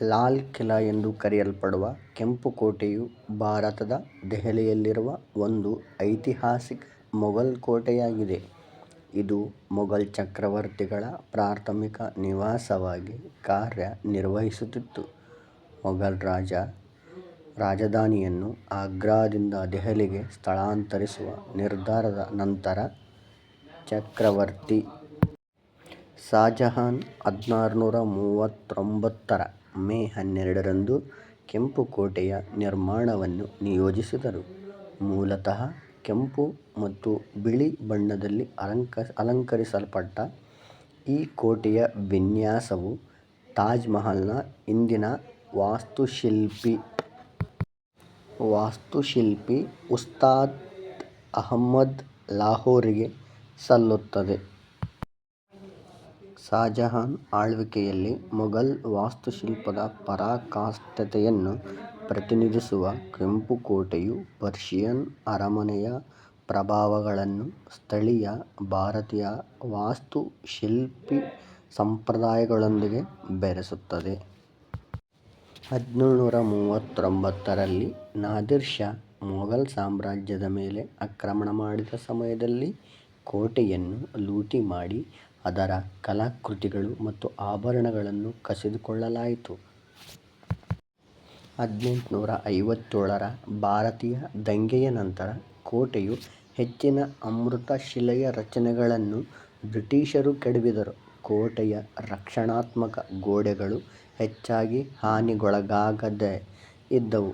ಲಾಲ್ ಕಿಲಾ ಎಂದು ಕರೆಯಲ್ಪಡುವ ಕೆಂಪು ಕೋಟೆಯು ಭಾರತದ ದೆಹಲಿಯಲ್ಲಿರುವ ಒಂದು ಐತಿಹಾಸಿಕ ಮೊಘಲ್ ಕೋಟೆಯಾಗಿದೆ. ಇದು ಮೊಘಲ್ ಚಕ್ರವರ್ತಿಗಳ ಪ್ರಾಥಮಿಕ ನಿವಾಸವಾಗಿ ಕಾರ್ಯನಿರ್ವಹಿಸುತ್ತಿತ್ತು. ಮೊಘಲ್ ರಾಜಧಾನಿಯನ್ನು ಆಗ್ರಾದಿಂದ ದೆಹಲಿಗೆ ಸ್ಥಳಾಂತರಿಸುವ ನಿರ್ಧಾರದ ನಂತರ ಚಕ್ರವರ್ತಿ ಷಾಜಹಾನ್ 1639ರ ಮೇ 12ರಂದು ಕೆಂಪು ಕೋಟೆಯ ನಿರ್ಮಾಣವನ್ನು ನಿಯೋಜಿಸಿದರು. ಮೂಲತಃ ಕೆಂಪು ಮತ್ತು ಬಿಳಿ ಬಣ್ಣದಲ್ಲಿ ಅಲಂಕರಿಸಲ್ಪಟ್ಟ ಈ ಕೋಟೆಯ ವಿನ್ಯಾಸವು ತಾಜ್ ಮಹಲ್ನ ಇಂದಿನ ವಾಸ್ತುಶಿಲ್ಪಿ ಉಸ್ತಾದ್ ಅಹ್ಮದ್ ಲಾಹೋರಿಗೆ ಸಲ್ಲುತ್ತದೆ. ಷಾಜಹಾನ್ ಆಳ್ವಿಕೆಯಲ್ಲಿ ಮೊಘಲ್ ವಾಸ್ತುಶಿಲ್ಪದ ಪರಾಕಾಷ್ಠತೆಯನ್ನು ಪ್ರತಿನಿಧಿಸುವ ಕೆಂಪು ಕೋಟೆಯು ಪರ್ಷಿಯನ್ ಅರಮನೆಯ ಪ್ರಭಾವಗಳನ್ನು ಸ್ಥಳೀಯ ಭಾರತೀಯ ವಾಸ್ತುಶಿಲ್ಪಿ ಸಂಪ್ರದಾಯಗಳೊಂದಿಗೆ ಬೆರೆಸುತ್ತದೆ. 1739ರಲ್ಲಿ ನಾದಿರ್ ಷಾ ಮೊಘಲ್ ಸಾಮ್ರಾಜ್ಯದ ಮೇಲೆ ಆಕ್ರಮಣ ಮಾಡಿದ ಸಮಯದಲ್ಲಿ ಕೋಟೆಯನ್ನು ಲೂಟಿ ಮಾಡಿ ಅದರ ಕಲಾಕೃತಿಗಳು ಮತ್ತು ಆಭರಣಗಳನ್ನು ಕಸಿದುಕೊಳ್ಳಲಾಯಿತು. 1857ರ ಭಾರತೀಯ ದಂಗೆಯ ನಂತರ ಕೋಟೆಯ ಹೆಚ್ಚಿನ ಅಮೃತಶಿಲೆಯ ರಚನೆಗಳನ್ನು ಬ್ರಿಟಿಷರು ಕೆಡವಿದರು. ಕೋಟೆಯ ರಕ್ಷಣಾತ್ಮಕ ಗೋಡೆಗಳು ಹೆಚ್ಚಾಗಿ ಹಾನಿಗೊಳಗಾಗದೇ ಇದ್ದವು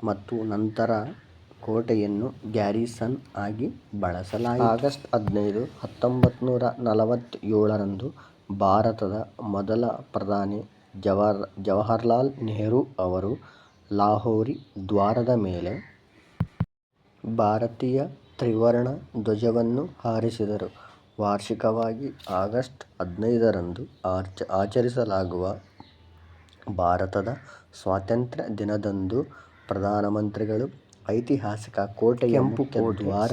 ಮತ್ತು ನಂತರ ಕೋಟೆಯನ್ನು ಗ್ಯಾರಿಸನ್ ಆಗಿ ಬಳಸಲಾಯಿತು. ಆಗಸ್ಟ್ 15, 1947ರಂದು ಭಾರತದ ಮೊದಲ ಪ್ರಧಾನಿ ಜವಾಹರಲಾಲ್ ನೆಹರು ಅವರು ಲಾಹೋರಿ ದ್ವಾರದ ಮೇಲೆ ಭಾರತೀಯ ತ್ರಿವರ್ಣ ಧ್ವಜವನ್ನು ಹಾರಿಸಿದರು. ವಾರ್ಷಿಕವಾಗಿ ಆಗಸ್ಟ್ 15ರಂದು ಆಚರಿಸಲಾಗುವ ಭಾರತದ ಸ್ವಾತಂತ್ರ್ಯ ದಿನದಂದು ಪ್ರಧಾನಮಂತ್ರಿಗಳು ಐತಿಹಾಸಿಕ ಕೋಟೆಯ ಮುಖ್ಯ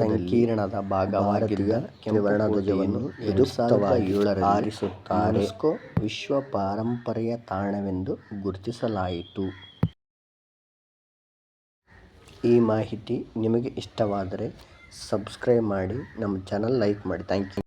ಸಂಕೀರ್ಣದ ಭಾಗವಾಗಿದ್ದ ತ್ರಿವರ್ಣ ಧ್ವಜವನ್ನು 2007ರಲ್ಲಿ ಹಾರಿಸುತ್ತಾರೆ. ಯುನೆಸ್ಕೋ ವಿಶ್ವ ಪಾರಂಪರ್ಯ ತಾಣವೆಂದು ಗುರುತಿಸಲಾಯಿತು. ಈ ಮಾಹಿತಿ ನಿಮಗೆ ಇಷ್ಟವಾದರೆ ಸಬ್ಸ್ಕ್ರೈಬ್ ಮಾಡಿ, ನಮ್ಮ ಚಾನಲ್ ಲೈಕ್ ಮಾಡಿ. Thank you.